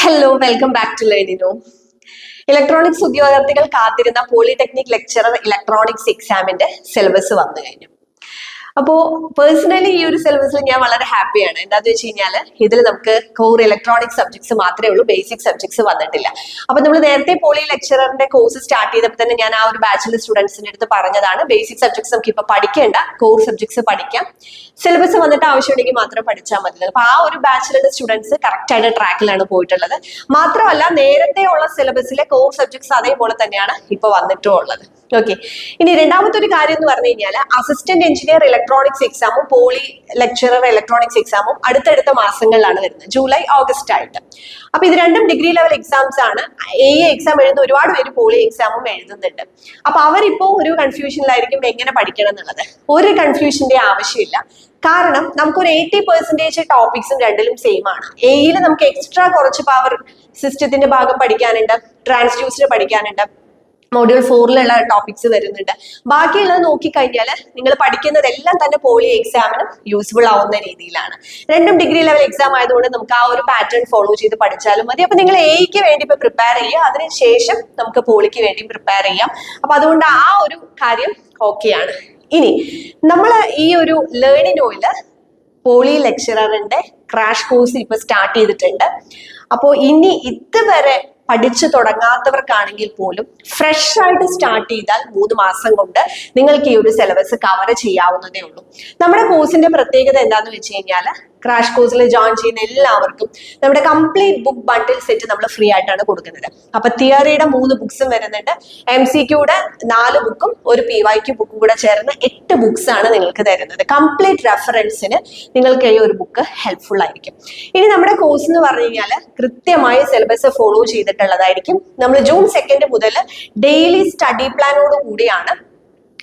Hello, welcome back to Learnino. Electronics ഉദ്യോഗാർത്ഥികൾ കാത്തിരുന്ന polytechnic lecturer electronics എക്സാമിന്റെ സിലബസ് വന്നു കഴിഞ്ഞു. അപ്പോൾ പേഴ്സണലി ഈ ഒരു സിലബസിൽ ഞാൻ വളരെ ഹാപ്പിയാണ്. എന്താണെന്ന് വെച്ച് കഴിഞ്ഞാൽ ഇതിൽ നമുക്ക് കോർ ഇലക്ട്രോണിക് സബ്ജക്ട്സ് മാത്രമേ ഉള്ളൂ, ബേസിക് സബ്ജക്ട്സ് വന്നിട്ടില്ല. അപ്പൊ നമ്മൾ നേരത്തെ പോളി ലെക്ചററിന്റെ കോഴ്സ് സ്റ്റാർട്ട് ചെയ്തപ്പോൾ തന്നെ ഞാൻ ആ ഒരു ബാച്ചിലർ സ്റ്റുഡൻസിന്റെ അടുത്ത് പറഞ്ഞതാണ്, ബേസിക് സബ്ജക്ട്സ് നമുക്ക് ഇപ്പൊ പഠിക്കേണ്ട, കോർ സബ്ജക്ട്സ് പഠിക്കാം, സിലബസ് വന്നിട്ട് ആവശ്യമുണ്ടെങ്കിൽ മാത്രം പഠിച്ചാൽ മതി. അപ്പൊ ആ ഒരു ബാച്ചിലർ സ്റ്റുഡൻസ് കറക്റ്റ് ആയിട്ട് ട്രാക്കിലാണ് പോയിട്ടുള്ളത്. മാത്രമല്ല നേരത്തെ ഉള്ള സിലബസിലെ കോർ സബ്ജക്ട്സ് അതേപോലെ തന്നെയാണ് ഇപ്പൊ വന്നിട്ടും ഉള്ളത്. ഓക്കെ, ഇനി രണ്ടാമത്തെ ഒരു കാര്യം എന്ന് പറഞ്ഞു കഴിഞ്ഞാൽ അസിസ്റ്റന്റ് എഞ്ചിനീയർ ഇലക്ട്രോണിക്സ് എക്സാമും പോളി ലെക്ചറർ ഇലക്ട്രോണിക്സ് എക്സാമും അടുത്തടുത്ത മാസങ്ങളിലാണ് വരുന്നത്, ജൂലൈ ഓഗസ്റ്റ് ആയിട്ട്. അപ്പൊ ഇത് രണ്ടും ഡിഗ്രി ലെവൽ എക്സാംസ് ആണ്. എക്സാം എഴുതുന്ന ഒരുപാട് പേര് പോളി എക്സാമും എഴുതുന്നുണ്ട്. അപ്പൊ അവരിപ്പോ ഒരു കൺഫ്യൂഷനിലായിരിക്കും എങ്ങനെ പഠിക്കണം എന്നുള്ളത്. ഒരു കൺഫ്യൂഷന്റെ ആവശ്യമില്ല. കാരണം നമുക്കൊരു 80% ടോപ്പിക്സും രണ്ടിലും സെയിം ആണ്. എയിൽ നമുക്ക് എക്സ്ട്രാ കുറച്ച് പവർ സിസ്റ്റത്തിന്റെ ഭാഗം പഠിക്കാനുണ്ട്, ട്രാൻസ്ഡ്യൂസർ പഠിക്കാനുണ്ട്, മോഡ്യൂൾ 4ലുള്ള ടോപ്പിക്സ് വരുന്നുണ്ട്. ബാക്കിയുള്ളത് നോക്കിക്കഴിഞ്ഞാൽ നിങ്ങൾ പഠിക്കുന്നതെല്ലാം തന്നെ പോളി എക്സാമിനും യൂസ്ഫുൾ ആവുന്ന രീതിയിലാണ്. രണ്ടും ഡിഗ്രി ലെവൽ എക്സാം ആയതുകൊണ്ട് നമുക്ക് ആ ഒരു പാറ്റേൺ ഫോളോ ചെയ്ത് പഠിച്ചാലും മതി. അപ്പൊ നിങ്ങൾ എയ്ക്ക് വേണ്ടി ഇപ്പൊ പ്രിപ്പയർ ചെയ്യുക, അതിനുശേഷം നമുക്ക് പോളിക്ക് വേണ്ടി പ്രിപ്പയർ ചെയ്യാം. അപ്പൊ അതുകൊണ്ട് ആ ഒരു കാര്യം ഓക്കെയാണ്. ഇനി നമ്മൾ ഈ ഒരു ലേണിനോയില് പോളി ലെക്ചററിന്റെ ക്രാഷ് കോഴ്സ് ഇപ്പൊ സ്റ്റാർട്ട് ചെയ്തിട്ടുണ്ട്. അപ്പോൾ ഇനി ഇതുവരെ പഠിച്ചു തുടങ്ങാത്തവർക്കാണെങ്കിൽ പോലും ഫ്രഷ് ആയിട്ട് സ്റ്റാർട്ട് ചെയ്താൽ 3 മാസം കൊണ്ട് നിങ്ങൾക്ക് ഈ ഒരു സിലബസ് കവർ ചെയ്യാവുന്നതേ ഉള്ളൂ. നമ്മുടെ കോഴ്സിന്റെ പ്രത്യേകത എന്താന്ന് വെച്ച് കഴിഞ്ഞാൽ ക്രാഷ് കോഴ്സിൽ ജോയിൻ ചെയ്യുന്ന എല്ലാവർക്കും നമ്മുടെ കംപ്ലീറ്റ് ബുക്ക് ബണ്ടിൽ സെറ്റ് നമ്മൾ ഫ്രീ ആയിട്ടാണ് കൊടുക്കുന്നത്. അപ്പൊ തിയറിയുടെ 3 ബുക്സും വരുന്നുണ്ട്, MCQയുടെ 4 ബുക്കും ഒരു PYQ ബുക്കും കൂടെ ചേർന്ന് 8 ബുക്സ് ആണ് നിങ്ങൾക്ക് തരുന്നത്. കംപ്ലീറ്റ് റെഫറൻസിന് നിങ്ങൾക്ക് ഈ ഒരു ബുക്ക് ഹെൽപ്ഫുൾ ആയിരിക്കും. ഇനി നമ്മുടെ കോഴ്സ് എന്ന് പറഞ്ഞു കഴിഞ്ഞാൽ കൃത്യമായ സിലബസ് ഫോളോ ചെയ്തിട്ടുള്ളതായിരിക്കും. നമ്മൾ ജൂൺ 2 മുതൽ ഡെയിലി സ്റ്റഡി പ്ലാനോട് കൂടിയാണ്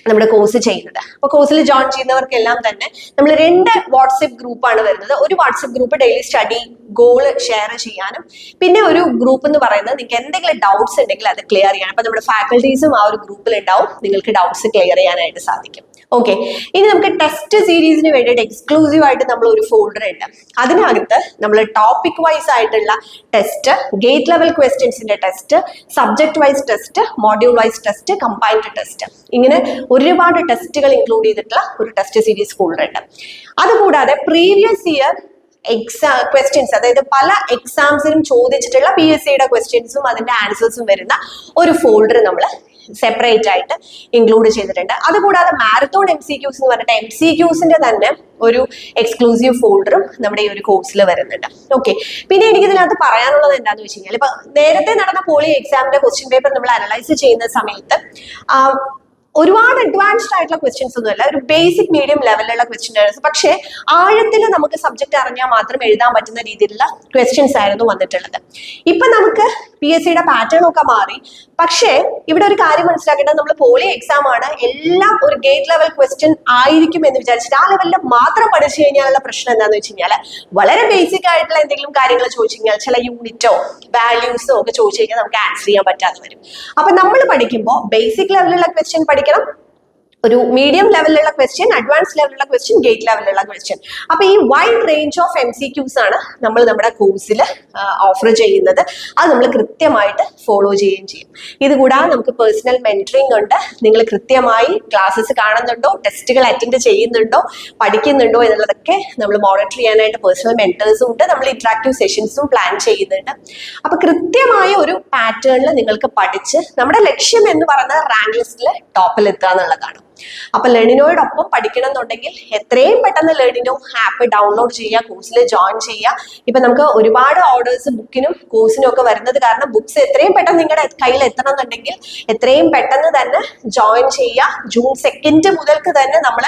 നമ്മുടെ കോഴ്സ് ചെയ്യുന്നത്. അപ്പൊ കോഴ്സിൽ ജോയിൻ ചെയ്യുന്നവർക്കെല്ലാം തന്നെ നമ്മൾ 2 വാട്സ്ആപ്പ് ഗ്രൂപ്പാണ് വരുന്നത്. ഒരു WhatsApp group daily study goal share ചെയ്യാനും, പിന്നെ ഒരു ഗ്രൂപ്പ് എന്ന് പറയുന്നത് നിങ്ങൾക്ക് എന്തെങ്കിലും ഡൗട്ട്സ് ഉണ്ടെങ്കിൽ അത് ക്ലിയർ ചെയ്യാനും. അപ്പൊ നമ്മുടെ ഫാക്കൽറ്റീസും ആ ഒരു ഗ്രൂപ്പിൽ ഉണ്ടാവും, നിങ്ങൾക്ക് ഡൗട്ട്സ് ക്ലിയർ ചെയ്യാനായിട്ട് സാധിക്കും. ഓക്കെ, ഇനി നമുക്ക് ടെസ്റ്റ് സീരീസിന് വേണ്ടിയിട്ട് എക്സ്ക്ലൂസീവ് ആയിട്ട് നമ്മൾ ഒരു ഫോൾഡർ ഉണ്ട്. അതിനകത്ത് നമ്മൾ ടോപ്പിക് വൈസ് ആയിട്ടുള്ള ടെസ്റ്റ്, ഗേറ്റ് ലെവൽ ക്വസ്റ്റ്യൻസിന്റെ test, subject wise test, module wise test, combined test, ഇങ്ങനെ ഒരുപാട് ടെസ്റ്റുകൾ ഇൻക്ലൂഡ് ചെയ്തിട്ടുള്ള ഒരു ടെസ്റ്റ് സീരീസ് ഫോൾഡർ ഉണ്ട്. അതുകൂടാതെ പ്രീവിയസ് ഇയർ ക്വസ്റ്റ്യൻസ്, അതായത് പല എക്സാംസിനും ചോദിച്ചിട്ടുള്ള PSCയുടെ ക്വസ്റ്റ്യൻസും അതിന്റെ ആൻസേഴ്സും വരുന്ന ഒരു ഫോൾഡർ നമ്മൾ സെപ്പറേറ്റ് ആയിട്ട് ഇൻക്ലൂഡ് ചെയ്തിട്ടുണ്ട്. അതുകൂടാതെ മാരത്തോൺ MCQs എന്ന് പറഞ്ഞിട്ട് MCQസിന്റെ തന്നെ ഒരു എക്സ്ക്ലൂസീവ് ഫോൾഡറും നമ്മുടെ ഈ ഒരു കോഴ്സിൽ വരുന്നുണ്ട്. ഓക്കെ, പിന്നെ എനിക്ക് ഇതിനകത്ത് പറയാനുള്ളത് എന്താണെന്ന് വെച്ച് കഴിഞ്ഞാൽ ഇപ്പൊ നേരത്തെ നടന്ന പോളി എക്സാമിന്റെ ക്വസ്റ്റ്യൻ പേപ്പർ നമ്മൾ അനലൈസ് ചെയ്യുന്ന സമയത്ത് ഒരുപാട് അഡ്വാൻസ്ഡ് ആയിട്ടുള്ള ക്വസ്റ്റ്യൻസ് ഒന്നുമല്ല, ഒരു ബേസിക് മീഡിയം ലെവലിലുള്ള ക്വസ്റ്റ്യൻ ആയിരുന്നു. പക്ഷേ ആഴത്തിൽ നമുക്ക് സബ്ജക്ട് അറിഞ്ഞാൽ മാത്രം എഴുതാൻ പറ്റുന്ന രീതിയിലുള്ള ക്വസ്റ്റ്യൻസ് ആയിരുന്നു വന്നിട്ടുള്ളത്. ഇപ്പൊ നമുക്ക് PSCയുടെ പാറ്റേൺ ഒക്കെ മാറി. പക്ഷേ ഇവിടെ ഒരു കാര്യം മനസ്സിലാക്കേണ്ടത്, നമ്മൾ പോളി എക്സാം ആണ്, എല്ലാം ഒരു ഗേറ്റ് ലെവൽ ക്വസ്റ്റ്യൻ ആയിരിക്കും എന്ന് വിചാരിച്ചിട്ട് ആ ലെവലിൽ മാത്രം പഠിച്ചു കഴിഞ്ഞാലുള്ള പ്രശ്നം എന്താണെന്ന് വെച്ച് കഴിഞ്ഞാൽ വളരെ ബേസിക് ആയിട്ടുള്ള എന്തെങ്കിലും കാര്യങ്ങൾ ചോദിച്ചു കഴിഞ്ഞാൽ ചില യൂണിറ്റോ വാല്യൂസോ ഒക്കെ ചോദിച്ചു കഴിഞ്ഞാൽ നമുക്ക് ആൻസർ ചെയ്യാൻ പറ്റാതെ വരും. അപ്പൊ നമ്മൾ പഠിക്കുമ്പോൾ ബേസിക് ലെവലിലുള്ള ക്വസ്റ്റ്യൻ പഠിക്കണം, ഒരു മീഡിയം ലെവലിലുള്ള ക്വസ്റ്റ്യൻ, അഡ്വാൻസ് ലെവലിലുള്ള ക്വസ്റ്റ്യൻ, ഗേറ്റ് ലെവലിലുള്ള ക്വസ്റ്റ്യൻ. അപ്പൊ ഈ വൈഡ് റേഞ്ച് ഓഫ് MCQs ആണ് നമ്മൾ നമ്മുടെ കോഴ്സിൽ ഓഫർ ചെയ്യുന്നത്. അത് നമ്മൾ കൃത്യമായിട്ട് ഫോളോ ചെയ്യുകയും ചെയ്യും. ഇതുകൂടാതെ നമുക്ക് പേഴ്സണൽ മെന്ററിംഗ് ഉണ്ട്. നിങ്ങൾ കൃത്യമായി ക്ലാസ്സസ് കാണുന്നുണ്ടോ, ടെസ്റ്റുകൾ അറ്റൻഡ് ചെയ്യുന്നുണ്ടോ, പഠിക്കുന്നുണ്ടോ എന്നുള്ളതൊക്കെ നമ്മൾ മോണിറ്റർ ചെയ്യാനായിട്ട് പേഴ്സണൽ മെന്റേഴ്സും ഉണ്ട്. നമ്മൾ ഇന്ററാക്റ്റീവ് സെഷൻസും പ്ലാൻ ചെയ്യുന്നുണ്ട്. അപ്പൊ കൃത്യമായ ഒരു പാറ്റേണിൽ നിങ്ങൾക്ക് പഠിച്ച് നമ്മുടെ ലക്ഷ്യം എന്ന് പറയുന്നത് റാങ്ക് ലിസ്റ്റിൽ ടോപ്പിൽ എത്തുക എന്നുള്ളതാണ്. അപ്പൊ ലേണിനോയോടൊപ്പം പഠിക്കണം എന്നുണ്ടെങ്കിൽ എത്രയും പെട്ടെന്ന് ലേണിനോ ആപ്പ് ഡൗൺലോഡ് ചെയ്യുക, കോഴ്സിൽ ജോയിൻ ചെയ്യുക. ഇപ്പൊ നമുക്ക് ഒരുപാട് ഓർഡേഴ്സ് ബുക്കിനും കോഴ്സിനും ഒക്കെ വരുന്നത് കാരണം ബുക്സ് എത്രയും പെട്ടെന്ന് നിങ്ങളുടെ കയ്യിൽ എത്തണം എന്നുണ്ടെങ്കിൽ എത്രയും പെട്ടെന്ന് തന്നെ ജോയിൻ ചെയ്യുക. ജൂൺ 2 മുതൽക്ക് തന്നെ നമ്മൾ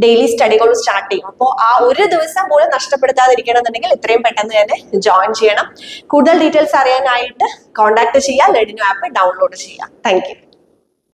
ഡെയിലി സ്റ്റഡികൾ സ്റ്റാർട്ട് ചെയ്യും. അപ്പോൾ ആ ഒരു ദിവസം പോലും നഷ്ടപ്പെടുത്താതിരിക്കണം എന്നുണ്ടെങ്കിൽ എത്രയും പെട്ടെന്ന് തന്നെ ജോയിൻ ചെയ്യണം. കൂടുതൽ ഡീറ്റെയിൽസ് അറിയാനായിട്ട് കോൺടാക്ട് ചെയ്യുക, ലേണിനോ ആപ്പ് ഡൗൺലോഡ് ചെയ്യുക. Thank you.